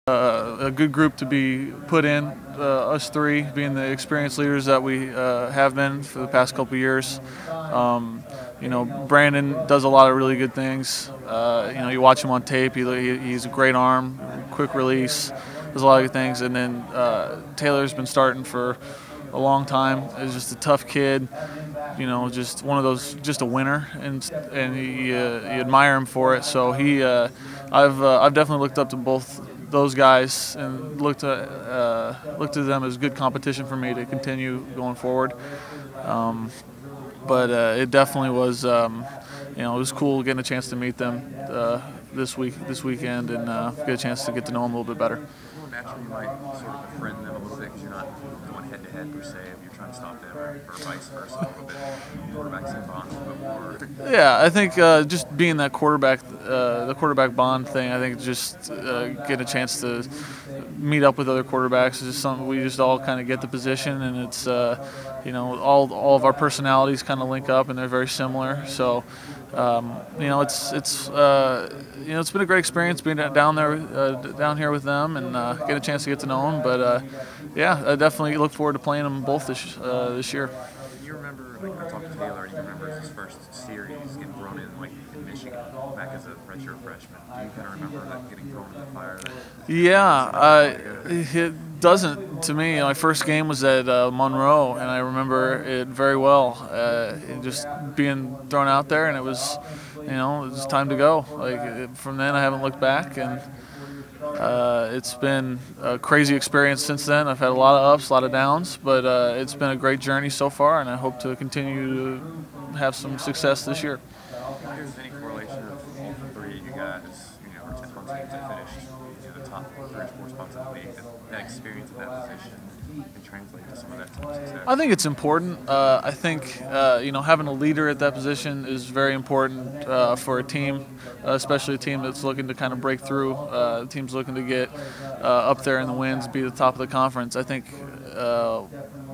A good group to be put in, us three being the experienced leaders that we have been for the past couple of years. Brandon does a lot of really good things. You watch him on tape, he's a great arm, quick release, does a lot of good things. And then Taylor's been starting for a long time. He's just a tough kid, just one of those, just a winner, and you admire him for it. So I've definitely looked up to both those guys and looked at them as good competition for me to continue going forward. But it definitely was, it was cool getting a chance to meet them this weekend, and get a chance to get to know them a little bit better. Naturally, you might sort of befriend them a little bit because you're not going head-to-head per se if you're trying to stop them, or vice versa a little bit. Quarterbacks and bonds a little bit more. Yeah, I think just being that the quarterback bond thing, I think just get a chance to meet up with other quarterbacks is just something we just all kind of get the position, and it's all of our personalities kind of link up, and they're very similar. So it's been a great experience being down here with them and get a chance to get to know them. But I definitely look forward to playing them both this year. You remember, I talked to Taylor, you remember his first series getting thrown in, in Michigan, back as a redshirt freshman. Do you kind of remember that getting thrown in the fire? It doesn't to me. My first game was at Monroe, and I remember it very well. Just being thrown out there, and it was time to go. From then, I haven't looked back, and it's been a crazy experience since then. I've had a lot of ups, a lot of downs, but it's been a great journey so far, and I hope to continue to have some success this year. Is there any correlation of all three of you guys, or 10 teams that finished the top 3 or 4 spots in the league, that experience in that position can translate to some of that type of success? I think it's important. I think having a leader at that position is very important for a team, especially a team that's looking to kind of break through. Teams looking to get up there in the wins, be the top of the conference. I think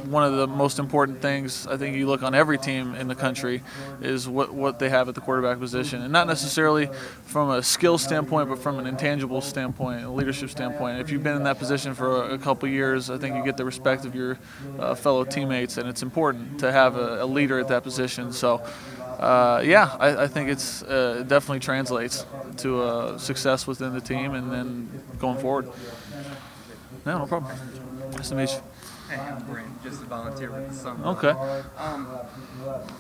one of the most important things I think you look on every team in the country is what they have at the quarterback position, and not necessarily from a skill standpoint, but from an intangible standpoint, a leadership standpoint. If you've been in that position for a couple years, I think you get the respect of your fellow teammates, and it's important to have a leader at that position. So I think it's definitely translates to success within the team and then going forward. No problem. Nice to meet you. Hey, I'm Brent, just a volunteer with the Summer. Okay.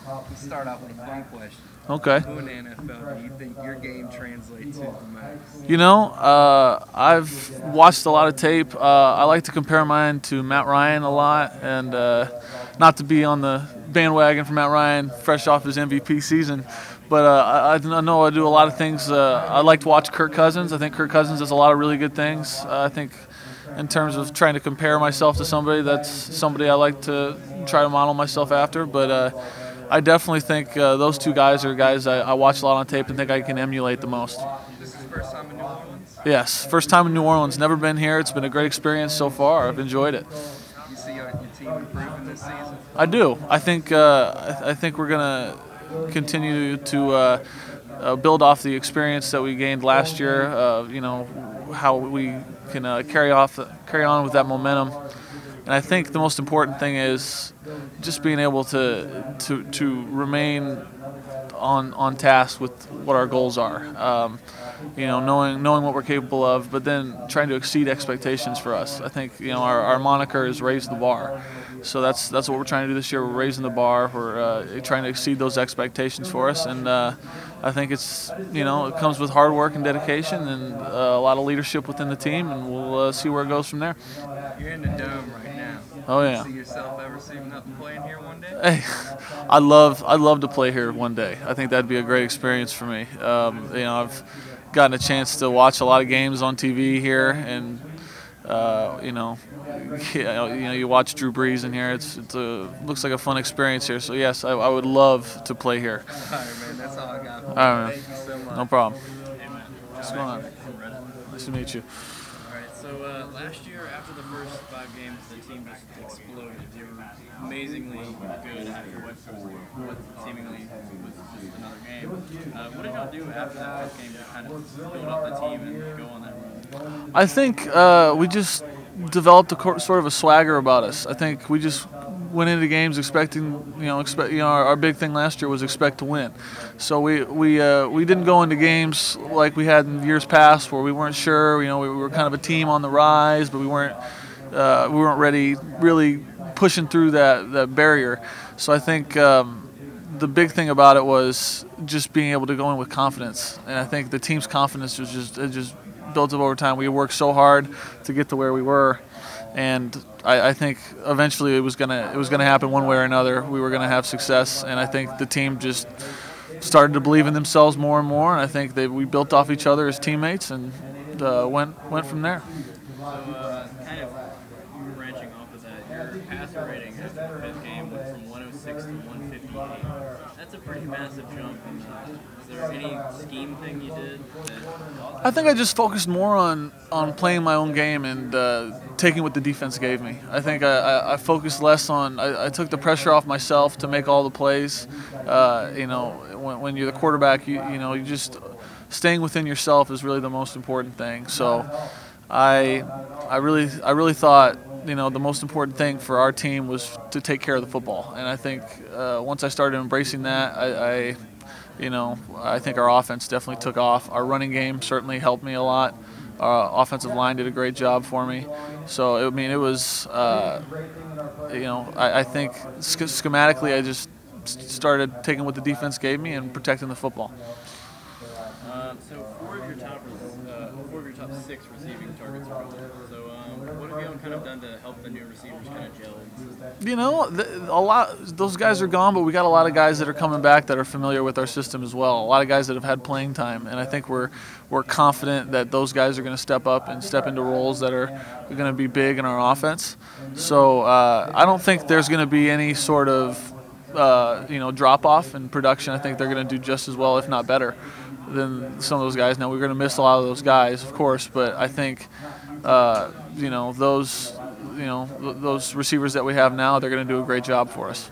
Let's start out with a fun question. Okay. Who in the NFL do you think your game translates to the most? I've watched a lot of tape. I like to compare mine to Matt Ryan a lot, and not to be on the bandwagon for Matt Ryan, fresh off his MVP season. But I know I do a lot of things. I like to watch Kirk Cousins. I think Kirk Cousins does a lot of really good things. I think in terms of trying to compare myself to somebody, that's somebody I like to try to model myself after. But I definitely think those two guys are guys I watch a lot on tape and think I can emulate the most. This is your first time in New Orleans? Yes, first time in New Orleans. Never been here. It's been a great experience so far. I've enjoyed it. You see your team improving this season? I do. I think we're going to continue to build off the experience that we gained last year. How we can carry on with that momentum. And I think the most important thing is just being able to remain on task with what our goals are. Knowing what we're capable of, but then trying to exceed expectations for us. I think our moniker is raise the bar. So that's what we're trying to do this year. We're raising the bar. We're trying to exceed those expectations for us, and I think it's it comes with hard work and dedication and a lot of leadership within the team, and we'll see where it goes from there. You're in the Dome right now. Oh yeah. Do you see yourself ever saving up and playing here one day? Hey, I'd love to play here one day. I think that'd be a great experience for me. I've gotten a chance to watch a lot of games on TV here, and you watch Drew Brees in here. It looks like a fun experience here. So yes, I would love to play here. All right, man. That's all I got. All right, man. Thank you so much. No problem. Hey, man. What's going on? Nice to meet you. All right, so last year, after the first 5 games, the team just exploded. You were amazingly good after what seemingly was just another game. What did y'all do after that first game to kind of build up the team and go on that run? I think we just developed sort of a swagger about us. I think we just went into games expecting, our big thing last year was expect to win. So we didn't go into games like we had in years past where we weren't sure. We were kind of a team on the rise, but we weren't ready, really pushing through that barrier. So I think the big thing about it was just being able to go in with confidence, and I think the team's confidence was just built up over time. We worked so hard to get to where we were, and I think eventually it was gonna happen one way or another. We were gonna have success, and I think the team just started to believe in themselves more and more. And I think we built off each other as teammates, and went from there. So, kind of branching off of that, your passer rating after the fifth game went from 106 to 158. That's a pretty massive jump. Is there any scheme thing you did that I think I just focused more on playing my own game and taking what the defense gave me. I think I focused less on. I took the pressure off myself to make all the plays. When you're the quarterback, you just staying within yourself is really the most important thing. So I really thought the most important thing for our team was to take care of the football, and I think once I started embracing that, I think our offense definitely took off. Our running game certainly helped me a lot. Our offensive line did a great job for me. So it was I think schematically I just started taking what the defense gave me and protecting the football. So four of your top six receiving targets are gone. So what have you kind of done to help the new receivers kind of gel in the system? Those guys are gone, but we got a lot of guys that are coming back that are familiar with our system as well. A lot of guys that have had playing time, and I think we're confident that those guys are going to step up and step into roles that are going to be big in our offense. So I don't think there's going to be any sort of drop off in production. I think they're going to do just as well, if not better, than some of those guys. Now we're going to miss a lot of those guys, of course, but I think those receivers that we have now, they're going to do a great job for us.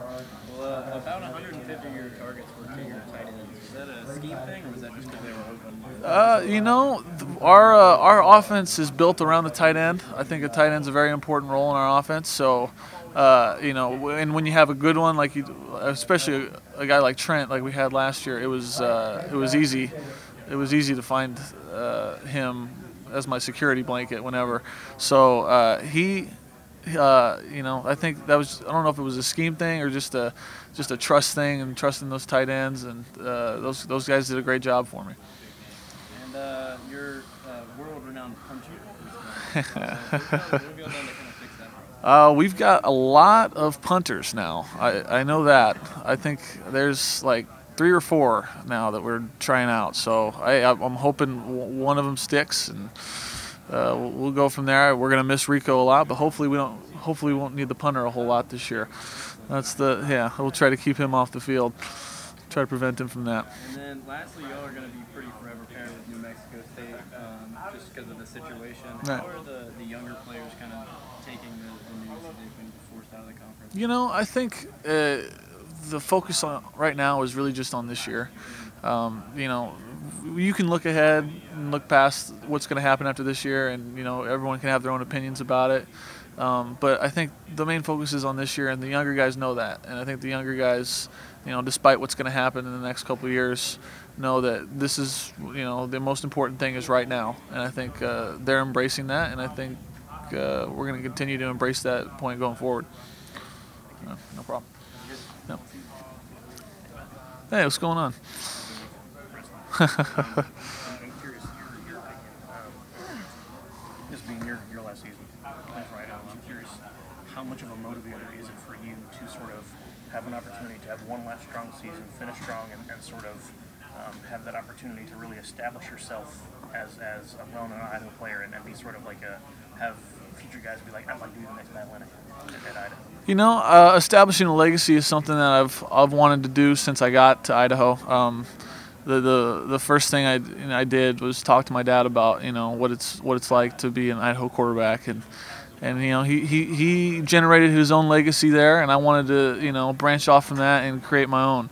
Well, about 150 of your targets were to your tight ends. Was that a scheme thing, or was that just because they were open? Our offense is built around the tight end. I think a tight end's a very important role in our offense. So, and when you have a good one, like especially a guy like Trent, like we had last year, it was easy. It was easy to find him as my security blanket whenever. So I think that was, I don't know if it was a scheme thing or just a trust thing and trusting those tight ends, and those guys did a great job for me. And your world-renowned punter. What have you done to kind of fix that? We've got a lot of punters now. I know that. I think there's like 3 or 4 now that we're trying out. So I'm hoping one of them sticks, and we'll go from there. We're gonna miss Rico a lot, but hopefully we won't need the punter a whole lot this year. We'll try to keep him off the field. Try to prevent him from that. And then lastly, y'all are going to be pretty forever paired with New Mexico State, just because of the situation. Right. How are the younger players kind of taking the news that they've been forced out of the conference? I think the focus right now is really just on this year. You can look ahead and look past what's going to happen after this year, and everyone can have their own opinions about it. But I think the main focus is on this year, and the younger guys know that. And I think the younger guys, despite what's going to happen in the next couple of years, know that this is, the most important thing is right now. And I think they're embracing that, and I think we're going to continue to embrace that point going forward. No problem. No. Hey, what's going on? I'm curious, your opinion. This being your last season for Idaho, I'm curious how much of a motivator is it for you to sort of have an opportunity to have one last strong season, finish strong, and sort of have that opportunity to really establish yourself as a well-known Idaho player and be sort of like have future guys be like, I'd like to be the next Matt Linehan at Idaho? Establishing a legacy is something that I've wanted to do since I got to Idaho. The first thing I did was talk to my dad about what it's like to be an Idaho quarterback, and he generated his own legacy there, and I wanted to branch off from that and create my own.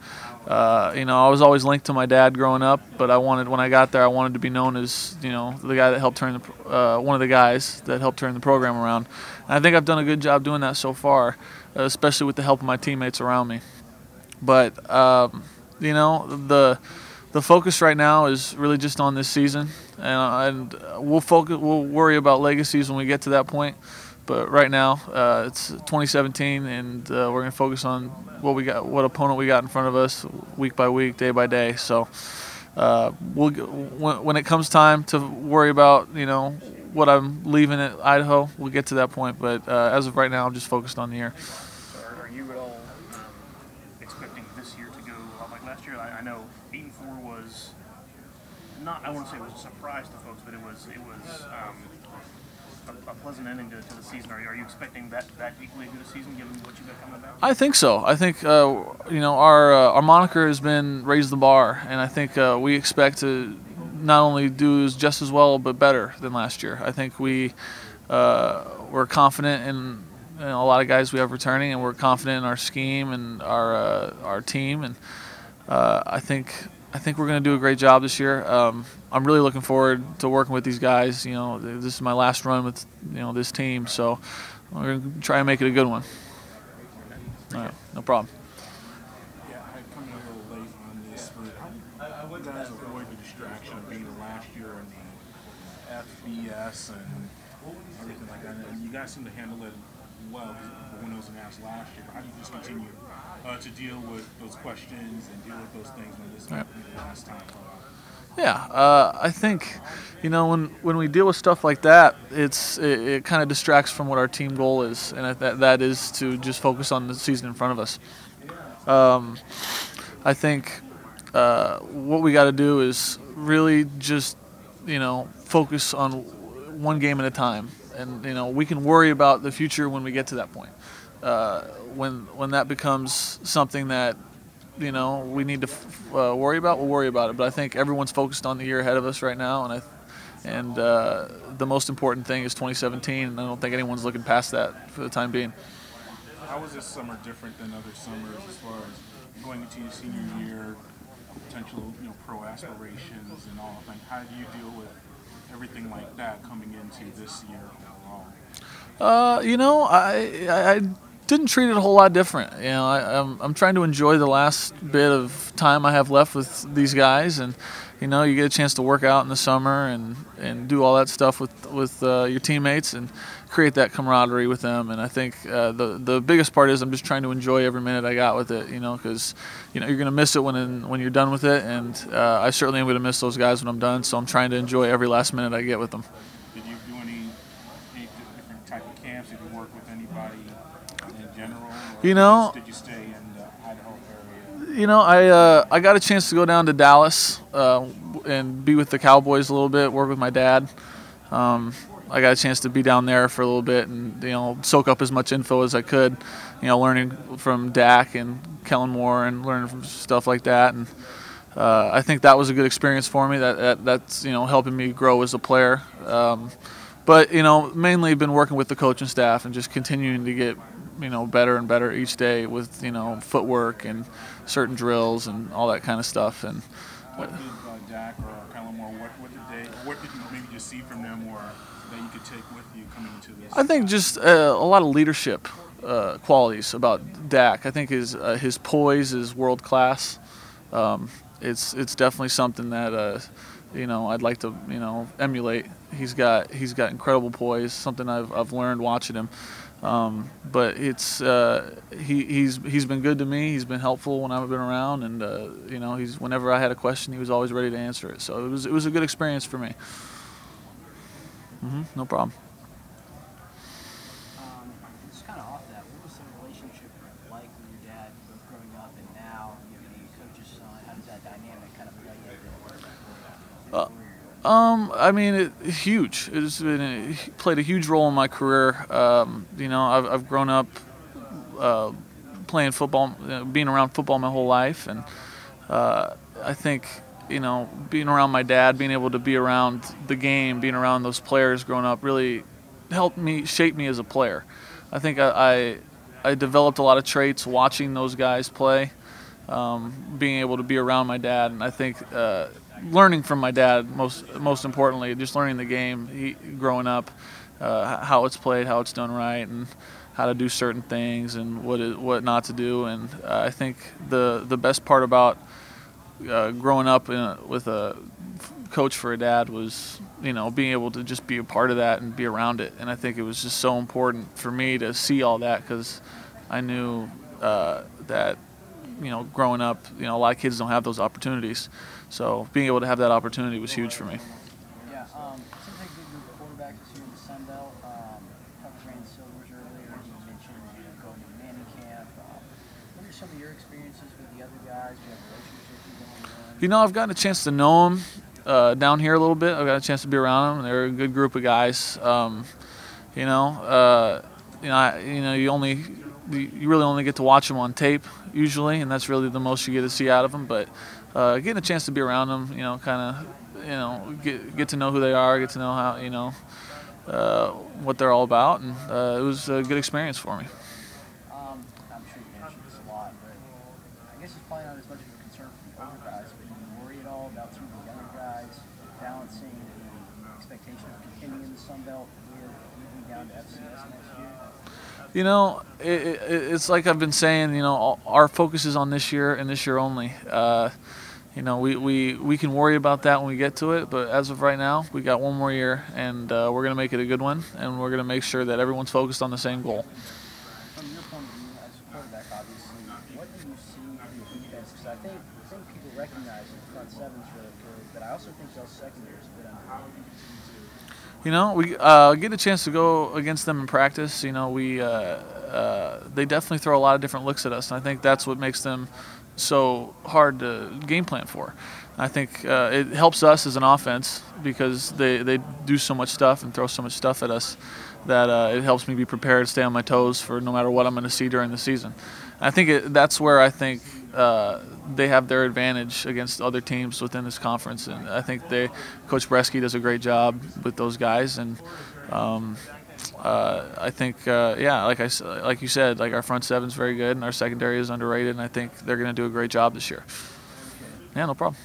I was always linked to my dad growing up, but when I got there, I wanted to be known as, the guy that helped turn one of the guys that helped turn the program around. And I think I've done a good job doing that so far, especially with the help of my teammates around me. But the focus right now is really just on this season, and we'll worry about legacies when we get to that point. But right now, it's 2017, and we're going to focus on what opponent we got in front of us, week by week, day by day. So, when it comes time to worry about, what I'm leaving at Idaho, we'll get to that point. But as of right now, I'm just focused on the year. So are you at all expecting this year to go like last year? I know 8-4 was not. I won't say it was a surprise to folks, but it was. A pleasant ending to the season. Are you expecting that equally good a season given what you've got coming back? I think so. I think our moniker has been raise the bar, and I think we expect to not only do just as well but better than last year. I think we're confident in a lot of guys we have returning, and we're confident in our scheme and our team, and I think we're going to do a great job this year. I'm really looking forward to working with these guys. This is my last run with this team, so we're going to try and make it a good one. All right, no problem. Yeah, I come in a little late on this, but how you guys avoid the distraction of being the last year in the FBS and everything like that? And you guys seem to handle it well when it was announced last year. How do you just continue to deal with those questions and deal with those things when this might be the last time? Yeah, I think, when we deal with stuff like that, it kind of distracts from what our team goal is, and that is to just focus on the season in front of us. I think what we got to do is really just, focus on one game at a time, and we can worry about the future when we get to that point. When that becomes something that we need to worry about, we'll worry about it. But I think everyone's focused on the year ahead of us right now, and the most important thing is 2017, and I don't think anyone's looking past that for the time being. How is this summer different than other summers as far as going into your senior year, potential pro aspirations and all? Like, how do you deal with everything like that coming into this year overall? I didn't treat it a whole lot different. I'm trying to enjoy the last bit of time I have left with these guys, and you get a chance to work out in the summer and do all that stuff with your teammates and create that camaraderie with them. And I think the biggest part is I'm just trying to enjoy every minute I got with it. Because you're going to miss it when you're done with it, and I certainly am going to miss those guys when I'm done. So I'm trying to enjoy every last minute I get with them. Did you do any different type of camps? Did you work with anybody in general? Or did you stay in the Idaho area? I got a chance to go down to Dallas and be with the Cowboys a little bit, work with my dad. I got a chance to be down there for a little bit and soak up as much info as I could, learning from Dak and Kellen Moore and learning from stuff like that. And I think that was a good experience for me. That's helping me grow as a player. But mainly been working with the coaching staff and just continuing to get better and better each day with footwork and certain drills and all that kind of stuff. And what did Dak or Kellen Moore, what did you maybe just see from them or that you could take with you coming into this? I think just a lot of leadership qualities about Dak. I think his poise is world class. It's definitely something that I'd like to emulate. He's got incredible poise, something I've learned watching him. But it's he's been good to me. He's been helpful when I've been around, and he's whenever I had a question, he was always ready to answer it. So it was a good experience for me. No problem. Just kind of off that, what was the relationship like with your dad both growing up and now? You're the coach's son. How does that dynamic kind of play into Huge. It played a huge role in my career. I've grown up playing football, being around football my whole life, and I think being around my dad, being able to be around the game, being around those players growing up, really helped me shape me as a player. I think I developed a lot of traits watching those guys play. being able to be around my dad, and I think learning from my dad most importantly, just learning the game, growing up, how it's played, how it's done right, and how to do certain things and what not to do. And I think the best part about growing up with a coach for a dad was, being able to just be a part of that and be around it. And I think it was just so important for me to see all that, because I knew that, growing up, a lot of kids don't have those opportunities. So being able to have that opportunity was huge for me. Yeah, seems like a good group of quarterbacks this year in the Sun Belt. Talked to Brandon Silvers earlier. He mentioned going to Manning camp. What are some of your experiences with the other guys? Do you have relationships with them? I've gotten a chance to know them down here a little bit. I've got a chance to be around them. They're a good group of guys. You really only get to watch them on tape usually, and that's really the most you get to see out of them. But getting a chance to be around them, get to know who they are, get to know how, what they're all about, and it was a good experience for me. I'm sure you mentioned this a lot, but I guess it's probably not as much of a concern for the older guys, but do you worry at all about some of the younger guys balancing the expectation of continuing in the Sun Belt with moving down to FCS next year? It's like I've been saying, our focus is on this year and this year only. We can worry about that when we get to it, but as of right now, we got one more year, and we're going to make it a good one, and we're going to make sure that everyone's focused on the same goal. From your point of view, as a quarterback, obviously, what do you see in the defense? Because I think people recognize the front seven's really good, but I also think those secondaries are good underrated. We get a chance to go against them in practice. They definitely throw a lot of different looks at us, and I think that's what makes them so hard to game plan for. I think it helps us as an offense because they do so much stuff and throw so much stuff at us that it helps me be prepared to stay on my toes for no matter what I'm going to see during the season. I think that's where I think they have their advantage against other teams within this conference, and I think Coach Bresky does a great job with those guys. And I think, like you said, our front seven's very good, and our secondary is underrated, and I think they're going to do a great job this year. Yeah, no problem.